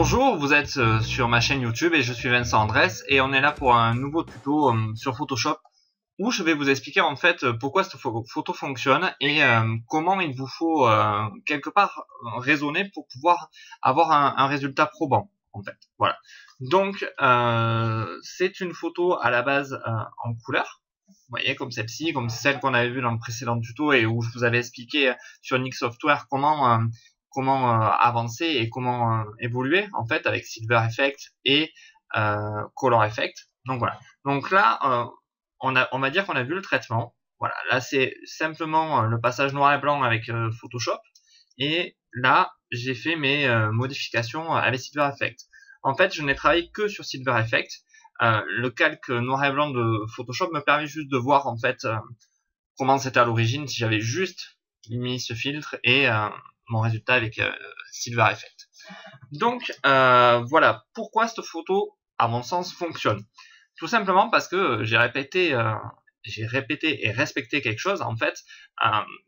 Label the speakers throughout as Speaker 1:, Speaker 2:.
Speaker 1: Bonjour, vous êtes sur ma chaîne YouTube et je suis Vincent Andrès et on est là pour un nouveau tuto sur Photoshop où je vais vous expliquer en fait pourquoi cette photo fonctionne et comment il vous faut quelque part raisonner pour pouvoir avoir un résultat probant en fait. Voilà. Donc c'est une photo à la base en couleur. Vous voyez, comme celle-ci, comme celle qu'on avait vue dans le précédent tuto et où je vous avais expliqué sur Nik Software comment avancer et comment évoluer en fait avec Silver Effect et Color Effect. Donc voilà. Donc là, on va dire qu'on a vu le traitement. Voilà. Là, c'est simplement le passage noir et blanc avec Photoshop. Et là, j'ai fait mes modifications avec Silver Effect. En fait, je n'ai travaillé que sur Silver Effect. Le calque noir et blanc de Photoshop me permet juste de voir en fait comment c'était à l'origine si j'avais juste mis ce filtre et mon résultat avec Silver Effect. Donc voilà pourquoi cette photo à mon sens fonctionne. Tout simplement parce que j'ai répété et respecté quelque chose. En fait,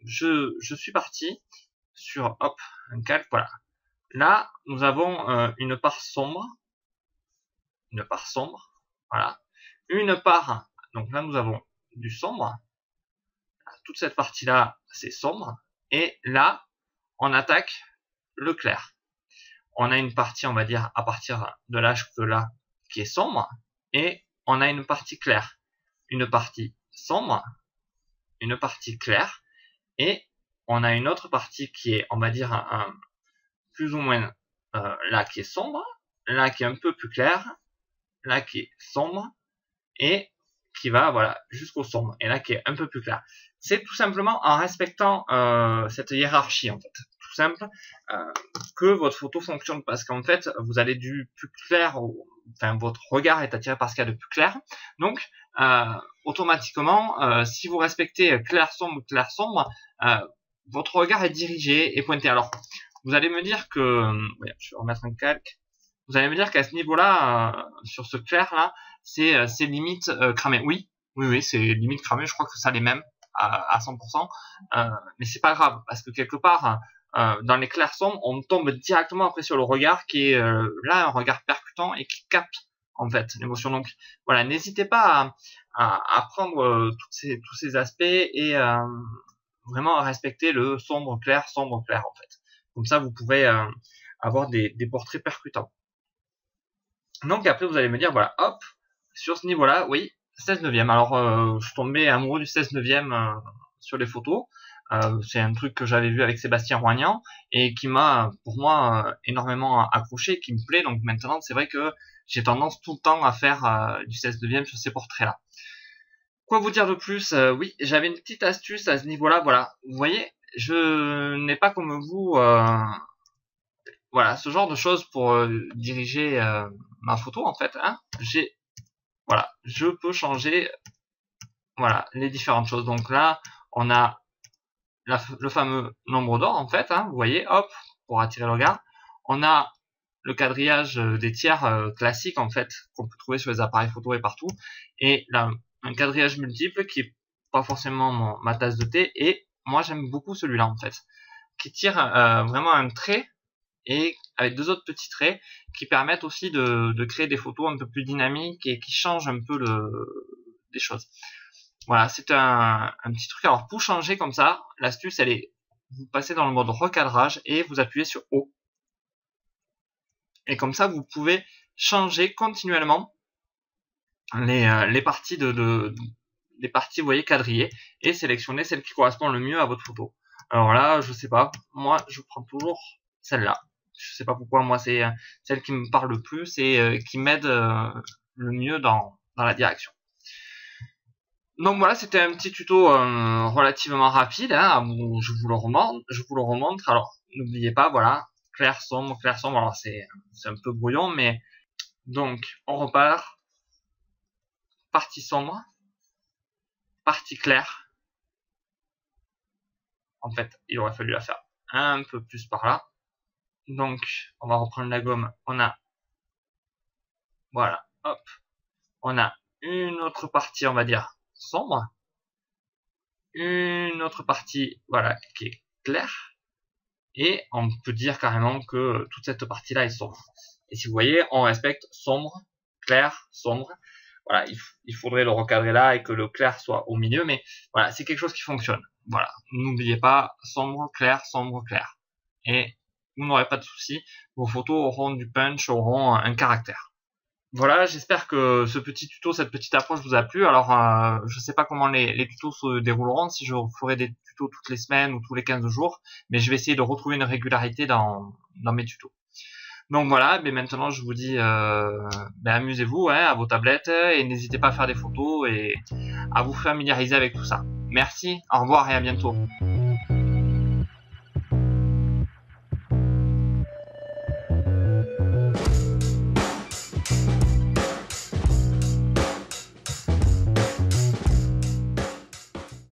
Speaker 1: je suis parti sur un calque. Voilà. Là, nous avons une part sombre, voilà, une part. Donc là, nous avons du sombre. Toute cette partie-là, c'est sombre. Et là, on attaque le clair. On a une partie, on va dire, à partir de l'âge de là, qui est sombre. Et on a une partie claire. Une partie sombre, une partie claire. Et on a une autre partie qui est, on va dire, plus ou moins là qui est sombre, là qui est un peu plus clair, là qui est sombre, et qui va voilà jusqu'au sombre, et là qui est un peu plus clair. C'est tout simplement en respectant cette hiérarchie en fait, tout simple, que votre photo fonctionne, parce qu'en fait vous allez du plus clair, enfin votre regard est attiré par ce qu'il y a de plus clair, donc automatiquement si vous respectez clair sombre, votre regard est dirigé et pointé. Alors vous allez me dire que, je vais remettre un calque, vous allez me dire qu'à ce niveau-là, sur ce clair-là, c'est limite cramé. Oui, c'est limite cramé, je crois que ça l'est même à 100%, mais c'est pas grave, parce que quelque part, dans les clairs sombres, on tombe directement après sur le regard, qui est là un regard percutant et qui capte en fait l'émotion. Donc voilà, n'hésitez pas à prendre tous ces aspects et vraiment à respecter le sombre clair en fait. Comme ça, vous pouvez avoir des portraits percutants. Donc après, vous allez me dire, voilà, hop, sur ce niveau-là, oui, 16 neuvième. Alors, je suis tombé amoureux du 16 neuvième sur les photos. C'est un truc que j'avais vu avec Sébastien Roignan et qui m'a, pour moi, énormément accroché, qui me plaît. Donc maintenant, c'est vrai que j'ai tendance tout le temps à faire du 16 neuvième sur ces portraits-là. Quoi vous dire de plus? Oui, j'avais une petite astuce à ce niveau-là. Voilà, vous voyez, je n'ai pas comme vous... voilà, ce genre de choses pour diriger ma photo en fait. Hein. Voilà, je peux changer voilà les différentes choses. Donc là, on a le fameux nombre d'or en fait. Hein, vous voyez, hop, pour attirer le regard. On a le quadrillage des tiers classiques en fait qu'on peut trouver sur les appareils photo et partout. Et là, un quadrillage multiple qui est pas forcément ma tasse de thé. Et moi, j'aime beaucoup celui-là en fait, qui tire vraiment un trait. Et avec deux autres petits traits qui permettent aussi de créer des photos un peu plus dynamiques et qui changent un peu des choses. Voilà, c'est un petit truc. Alors pour changer comme ça, l'astuce elle est, vous passez dans le mode recadrage et vous appuyez sur O. Et comme ça vous pouvez changer continuellement les parties les parties, vous voyez, quadrillées, et sélectionner celle qui correspond le mieux à votre photo. Alors là, je sais pas, moi je prends toujours celle-là. Je sais pas pourquoi, moi c'est celle qui me parle le plus et qui m'aide le mieux dans la direction. Donc voilà, c'était un petit tuto relativement rapide, hein, je vous le remontre. Alors n'oubliez pas, voilà, clair sombre, alors c'est un peu brouillon, mais donc on repart, partie sombre, partie claire. En fait, il aurait fallu la faire un peu plus par là. Donc, on va reprendre la gomme. On a, voilà, hop, on a une autre partie, on va dire, sombre. Une autre partie, voilà, qui est claire. Et on peut dire carrément que toute cette partie-là est sombre. Et si vous voyez, on respecte sombre, clair, sombre. Voilà, il faudrait le recadrer là et que le clair soit au milieu, mais voilà, c'est quelque chose qui fonctionne. Voilà, n'oubliez pas, sombre, clair, et vous n'aurez pas de soucis, vos photos auront du punch, auront un caractère. Voilà, j'espère que ce petit tuto, cette petite approche vous a plu. Alors, je sais pas comment les tutos se dérouleront, si je ferai des tutos toutes les semaines ou tous les 15 jours, mais je vais essayer de retrouver une régularité dans mes tutos. Donc voilà, mais maintenant je vous dis, amusez-vous à vos tablettes et n'hésitez pas à faire des photos et à vous familiariser avec tout ça. Merci, au revoir et à bientôt.